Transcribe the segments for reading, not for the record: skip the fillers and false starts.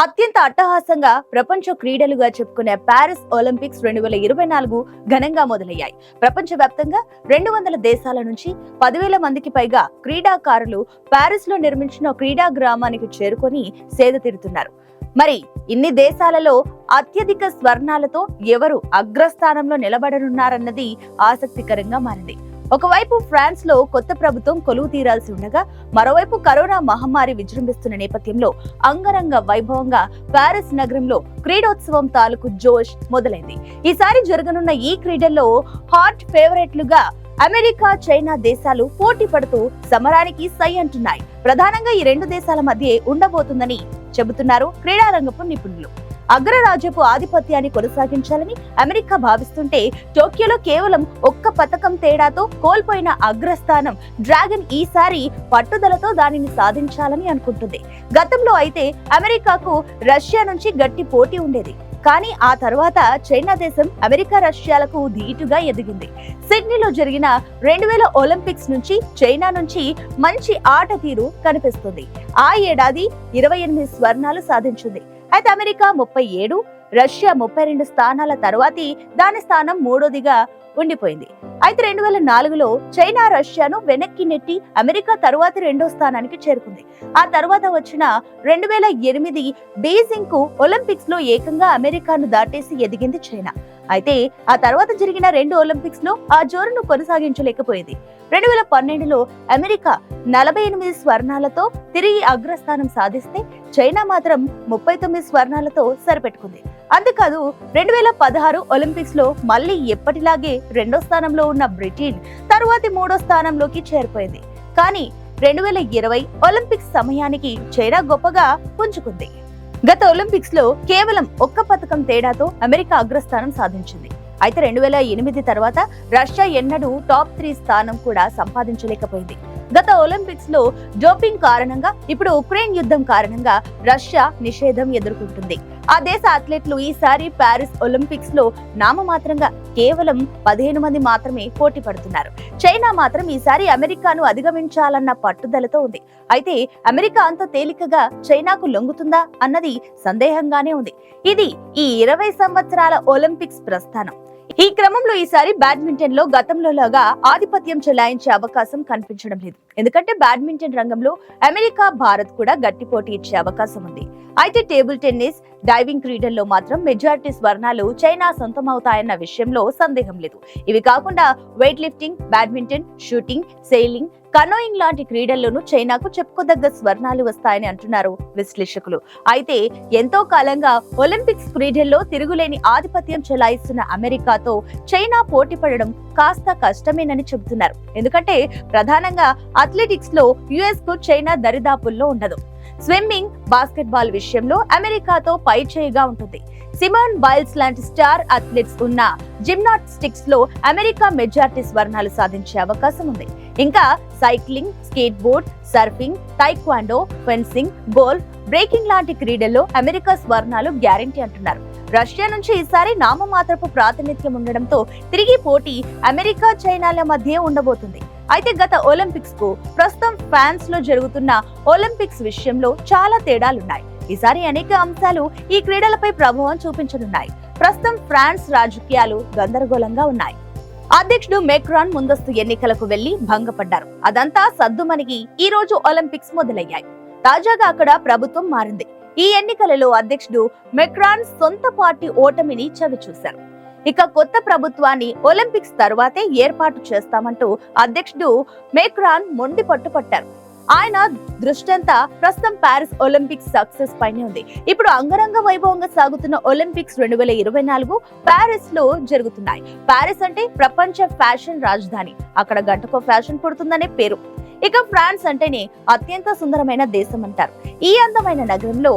అత్యంత అట్టహాసంగా ప్రపంచ క్రీడలుగా చెప్పుకునే పారిస్ ఒలింపిక్స్ 2024 ఘనంగా మొదలయ్యాయి. ప్రపంచవ్యాప్తంగా 200 దేశాల నుంచి 10,000 మందికి పైగా క్రీడాకారులు పారిస్ లో నిర్మించిన క్రీడా గ్రామానికి చేరుకొని సేద తీరుతున్నారు. మరి ఇన్ని దేశాలలో అత్యధిక స్వర్ణాలతో ఎవరు అగ్రస్థానంలో నిలబడనున్నారన్నది ఆసక్తికరంగా మారింది. ఒకవైపు ఫ్రాన్స్ లో కొత్త ప్రభుత్వం కొలువు తీరాల్సి ఉండగా, మరోవైపు కరోనా మహమ్మారి విజృంభిస్తున్న నేపథ్యంలో అంగరంగ వైభవంగా పారిస్ నగరంలో క్రీడోత్సవం తాలూకు జోష్ మొదలైంది. ఈసారి జరగనున్న ఈ క్రీడల్లో హాట్ ఫేవరెట్లుగా అమెరికా, చైనా దేశాలు పోటీ పడుతూ సమరానికి సై అంటున్నాయి. ప్రధానంగా ఈ రెండు దేశాల మధ్య ఉండబోతుందని చెబుతున్నారు క్రీడారంగపు నిపుణులు. అగ్రరాజ్యపు ఆధిపత్యాన్ని కొనసాగించాలని అమెరికా భావిస్తుంటే, టోక్యోలో కేవలం ఒక్క పతకం తేడాతో కోల్పోయిన అగ్రస్థానం డ్రాగన్ ఈసారి పట్టుదలతో దానిని సాధించాలని అనుకుంటుంది. గతంలో అయితే అమెరికాకు రష్యా నుంచి గట్టి పోటీ ఉండేది. కానీ ఆ తర్వాత చైనా దేశం అమెరికా, రష్యాలకు ధీటుగా ఎదిగింది. సిడ్నీలో జరిగిన 2000 ఒలింపిక్స్ నుంచి చైనా నుంచి మంచి ఆట తీరు కనిపిస్తుంది. ఆ ఏడాది 28 స్వర్ణాలు సాధించింది. అయితే అమెరికా 37, రష్యా 32 స్థానాల తరువాతి దాని స్థానం మూడోదిగా ఉండిపోయింది. అయితే 2004లో చైనా రష్యాను వెనక్కి నెట్టి అమెరికా తరువాతి రెండో స్థానానికి చేరుకుంది. ఆ తర్వాత వచ్చిన 2008 బీజింగ్ కు ఒలింపిక్స్ లో ఏకంగా అమెరికాను దాటేసి ఎదిగింది చైనా. అయితే ఆ తర్వాత జరిగిన 2 ఒలింపిక్స్ లో ఆ జోరును కొనసాగించలేకపోయింది. 2012లో అమెరికా 48 స్వర్ణాలతో తిరిగి అగ్రస్థానం సాధిస్తే, చైనా మాత్రం 39 స్వర్ణాలతో సరిపెట్టుకుంది. అంతేకాదు 2016 ఒలింపిక్స్ లో మళ్ళీ ఎప్పటిలాగే రెండో స్థానంలో ఉన్న బ్రిటన్ తరువాతి మూడో స్థానంలోకి చేరిపోయింది. కానీ 2020 ఒలింపిక్స్ సమయానికి చైనా గొప్పగా పుంజుకుంది. గత ఒలింపిక్స్ లో కేవలం ఒక్క పతకం తేడాతో అమెరికా అగ్రస్థానం సాధించింది. అయితే 2008 తర్వాత రష్యా ఎన్నడూ టాప్ 3 స్థానం కూడా సంపాదించలేకపోయింది. గత ఒలింపిక్స్ లో డోపింగ్ కారణంగా, ఇప్పుడు ఉక్రెయిన్ యుద్ధం కారణంగా రష్యా నిషేధం ఎదుర్కొంటుంది. ఆ దేశ అథ్లెట్లు ఈసారి పారిస్ ఒలింపిక్స్ లో నామమాత్రంగా కేవలం 15 మంది మాత్రమే పోటీ పడుతున్నారు. చైనా మాత్రం ఈసారి అమెరికాను అధిగమించాలన్న పట్టుదలతో ఉంది. అయితే అమెరికా అంత తేలికగా చైనాకు లొంగుతుందా అన్నది సందేహంగానే ఉంది. ఇది ఈ 20 సంవత్సరాల ఒలింపిక్స్ ప్రస్థానం. ఈ క్రమంలో ఈసారి బ్యాడ్మింటన్ లో గతంలో లాగా ఆధిపత్యం చెలాయించే అవకాశం కనిపించడం లేదు. ఎందుకంటే బ్యాడ్మింటన్ రంగంలో అమెరికా, భారత్ కూడా గట్టి పోటీ ఇచ్చే అవకాశం ఉంది. అయితే టేబుల్ టెన్నిస్, డైవింగ్ క్రీడల్లో మాత్రం మెజారిటీ స్వర్ణాలు చైనా సొంతమవుతాయన్న విషయంలో సందేహం లేదు. ఇవి కాకుండా weight lifting, badminton, shooting, sailing, canoeing లాంటి క్రీడల్లోనూ చైనాకు చెప్పుకోదగ్గ స్వర్ణాలు వస్తాయని అంటున్నారు విశ్లేషకులు. అయితే ఎంతో కాలంగా ఒలింపిక్స్ క్రీడల్లో తిరుగులేని ఆధిపత్యం చెలాయిస్తున్న అమెరికాతో చైనా పోటీ పడడం కాస్త కష్టమేనని చెబుతున్నారు. ఎందుకంటే ప్రధానంగా అథ్లెటిక్స్ లో యుఎస్ కు చైనా దరిదాపుల్లో ఉండదు. స్విమ్మింగ్, బాస్కెట్బాల్ విషయంలో అమెరికాతో పై చేయిగా ఉంటుంది. సిమోన్ బైల్స్ లాంటి స్టార్ అథ్లెట్స్ ఉన్న జిమ్నాస్టిక్స్ లో అమెరికా మెజారిటీ స్వర్ణాలు సాధించే అవకాశం ఉంది. ఇంకా cycling, skateboard, surfing, taekwondo, fencing, golf, breaking లాంటి క్రీడల్లో అమెరికా స్వర్ణాలు గ్యారంటీ అంటున్నారు. రష్యా నుంచి ఈసారి నామమాత్రపు ప్రాతినిధ్యం ఉండడంతో తిరిగి పోటీ అమెరికా, చైనాల మధ్య ఉండబోతుంది. అయితే గత ఒలింపిక్స్ కు ప్రస్తుతం ఫ్రాన్స్ లో జరుగుతున్న ఒలింపిక్స్ విషయంలో చాలా తేడాలున్నాయి. ఈసారి అనేక అంశాలు ఈ క్రీడలపై ప్రభావం చూపించనున్నాయి. ప్రస్తుతం ఫ్రాన్స్ రాజకీయాలు గందరగోళంగా ఉన్నాయి. అధ్యక్షుడు మెక్రాన్ ముందస్తు ఎన్నికలకు వెళ్లి భంగపడ్డారు. అదంతా సద్దుమణిగి ఈ రోజు ఒలింపిక్స్ మొదలయ్యాయి. తాజాగా అక్కడ ప్రభుత్వం మారింది. ఈ ఎన్నికలలో అధ్యక్షుడు మెక్రాన్ సొంత పార్టీ ఓటమిని చవిచూశారు. ఇక కొత్త ప్రభుత్వాన్ని ఒలింపిక్స్ తరువాతే ఏర్పాటు చేస్తామంటూ అధ్యక్షుడు మెక్రాన్ మొండి పట్టుపట్టారు. ఆయన దృష్టంతా ప్రస్తుతం పారిస్ ఒలింపిక్స్ సక్సెస్ పైనే ఉంది. ఇప్పుడు అంగరంగ వైభవంగా సాగుతున్న ఒలింపిక్స్ 2024 పారిస్ లో జరుగుతున్నాయి. పారిస్ అంటే ప్రపంచ ఫ్యాషన్ రాజధాని. అక్కడ గంటకో ఫ్యాషన్ పుడుతుందనే పేరు. ఇక ఫ్రాన్స్ అంటేనే అత్యంత సుందరమైన దేశం అంటారు. ఈ అందమైన నగరంలో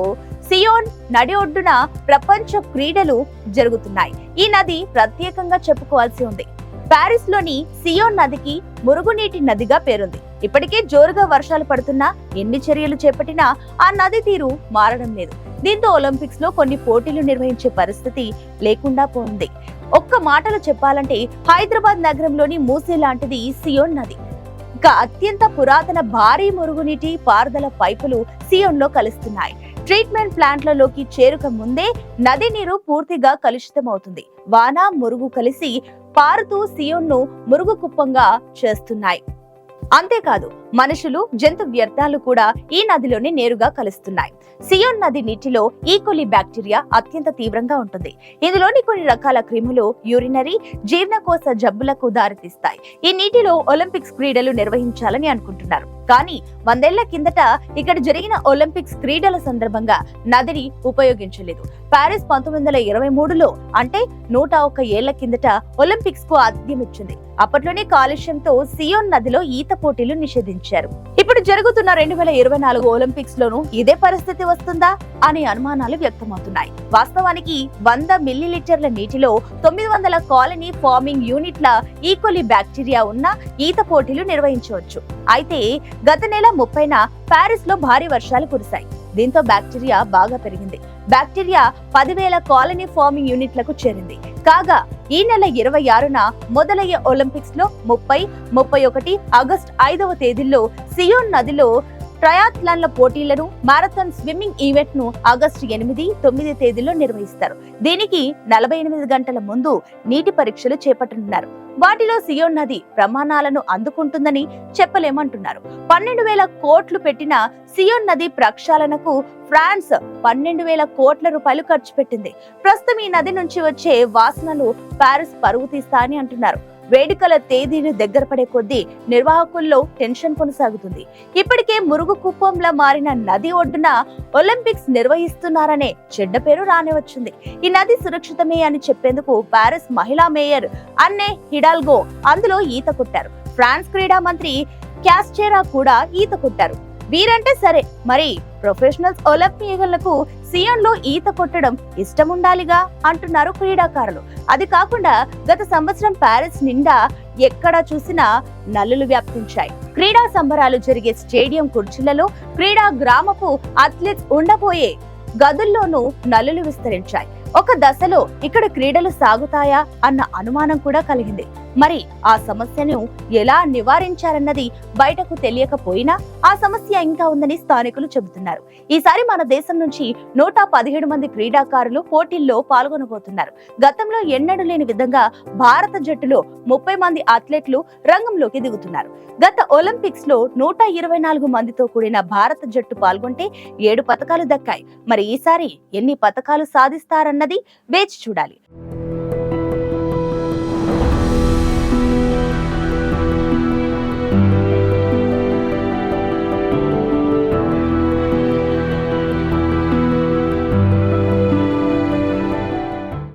సియోన్ నడి ఒడ్డున ప్రపంచ క్రీడలు జరుగుతున్నాయి. ఈ నది ప్రత్యేకంగా చెప్పుకోవాల్సి ఉంది. పారిస్ లోని సియోన్ నదికి మురుగునీటి నదిగా పేరుంది. ఇప్పటికే జోరుగా వర్షాలు పడుతున్నా, ఎన్ని చర్యలు చేపట్టినా ఆ నది తీరు మారడం లేదు. దీంతో ఒలింపిక్స్ లో కొన్ని పోటీలు నిర్వహించే పరిస్థితి లేకుండా పోయింది. ఒక్క మాటలో చెప్పాలంటే హైదరాబాద్ నగరంలోని మూసీ లాంటిది సియోన్ నది. ఇక అత్యంత పురాతన భారీ మురుగునీటి పారుదల పైపులు సియోన్ లో కలుస్తున్నాయి. ట్రీట్మెంట్ ప్లాంట్లలోకి చేరుక ముందే నది నీరు పూర్తిగా కలుషితమవుతుంది. వాన, మురుగు కలిసి పారుతూ సియోన్ను మురుగు కుప్పంగా చేస్తున్నాయి. అంతేకాదు మనుషులు, జంతు వ్యర్థాలు కూడా ఈ నదిలోనే నేరుగా కలుస్తున్నాయి. సియోన్ నది నీటిలో ఈకోలి బ్యాక్టీరియా అత్యంత తీవ్రంగా ఉంటుంది. ఇందులోని కొన్ని రకాల క్రిములు యూరినరీ, జీర్ణకోశ జబ్బులకు దారితీస్తాయి. ఈ నీటిలో ఒలింపిక్స్ క్రీడలు నిర్వహించాలని అనుకుంటున్నారు. కానీ 100 ఏళ్ల కిందట ఇక్కడ జరిగిన ఒలింపిక్స్ క్రీడల సందర్భంగా నదిని ఉపయోగించలేదు. పారిస్ 1923లో అంటే 101 ఏళ్ల కిందట ఒలింపిక్స్ కు ఆతిథ్యం ఇచ్చింది. అప్పట్లోనే కాలుష్యంతో సియోన్ నదిలో ఈత పోటీలు నిషేధించారు. ఇప్పుడు జరుగుతున్న 2024 ఒలింపిక్స్ లోనూ ఇదే పరిస్థితి వస్తుందా అనే అనుమానాలు వ్యక్తమవుతున్నాయి. వాస్తవానికి 100 మిల్లీలీటర్ల నీటిలో 900 కాలనీ ఫార్మింగ్ యూనిట్ల ఈకోలి బ్యాక్టీరియా ఉన్న ఈత పోటీలు నిర్వహించవచ్చు. అయితే గత నెల 30న పారిస్ లో భారీ వర్షాలు కురిశాయి. దీంతో బ్యాక్టీరియా బాగా పెరిగింది. బ్యాక్టీరియా 10,000 కాలనీ ఫార్మింగ్ యూనిట్లకు చేరింది. కాగా ఈ నెల 26న మొదలయ్యే ఒలింపిక్స్ లో 30, 31 ఆగస్టు 5వ తేదీల్లో సియోన్ నదిలో ట్రయాథ్లాన్ల పోటీలను, మారథాన్ స్విమ్మింగ్ ఈవెంట్ ను ఆగస్టు 8, 9 తేదీల్లో నిర్వహిస్తారు. దీనికి 48 గంటల ముందు నీటి పరీక్షలు చేపట్టనున్నారు. వాటిలో సియోన్ నది ప్రమాణాలను అందుకుంటుందని చెప్పలేమంటున్నారు. 12,000 కోట్లు పెట్టిన సియోన్ నది ప్రక్షాళనకు ఫ్రాన్స్ 12,000 కోట్ల రూపాయలు ఖర్చు పెట్టింది. ప్రస్తుతం ఈ నది నుంచి వచ్చే వాసనలు పారిస్ పరువు తీస్తా అని అంటున్నారు. వేడుకల తేదీలు దగ్గర పడే కొద్దీ నిర్వాహకుల్లో టెన్షన్ కొనసాగుతుంది. ఇప్పటికే మురుగు కుప్పంలా మారిన నది ఒడ్డున ఒలింపిక్స్ నిర్వహిస్తున్నారనే చెడ్డ పేరు రానివచ్చింది. ఈ నది సురక్షితమే అని చెప్పేందుకు పారిస్ మహిళా మేయర్ అన్నే హిడాల్గో అందులో ఈత కొట్టారు. ఫ్రాన్స్ క్రీడా మంత్రి క్యాస్టెరా కూడా ఈత కొట్టారు. వీరంటే సరే, మరి ప్రొఫెషనల్స్ ఒలింపియన్లకు సియోన్ లో ఈత కొట్టడం ఇష్టం ఉండాలిగా అంటున్నారు క్రీడాకారులు. అది కాకుండా గత సంవత్సరం పారిస్ నిండా ఎక్కడా చూసినా నల్లులు వ్యాపించాయి. క్రీడా సంబరాలు జరిగే స్టేడియం కుర్చీలలో, క్రీడా గ్రామపు అథ్లెట్స్ ఉండబోయే గదుల్లోనూ నల్లులు విస్తరించాయి. ఒక దశలో ఇక్కడ క్రీడలు సాగుతాయా అన్న అనుమానం కూడా కలిగింది. మరి ఆ సమస్యను ఎలా నివారించారన్నది బయటకు తెలియకపోయినా ఆ సమస్య ఇంకా ఉందని స్థానికులు చెబుతున్నారు. ఈసారి మన దేశం నుంచి 117 మంది క్రీడాకారులు పోటీల్లో పాల్గొనబోతున్నారు. గతంలో ఎన్నడూ లేని విధంగా భారత జట్టులో 30 మంది అథ్లెట్లు రంగంలోకి దిగుతున్నారు. గత ఒలింపిక్స్ లో 124 మందితో కూడిన భారత జట్టు పాల్గొంటే 7 పతకాలు దక్కాయి. మరి ఈసారి ఎన్ని పతకాలు సాధిస్తారన్నది వేచి చూడాలి.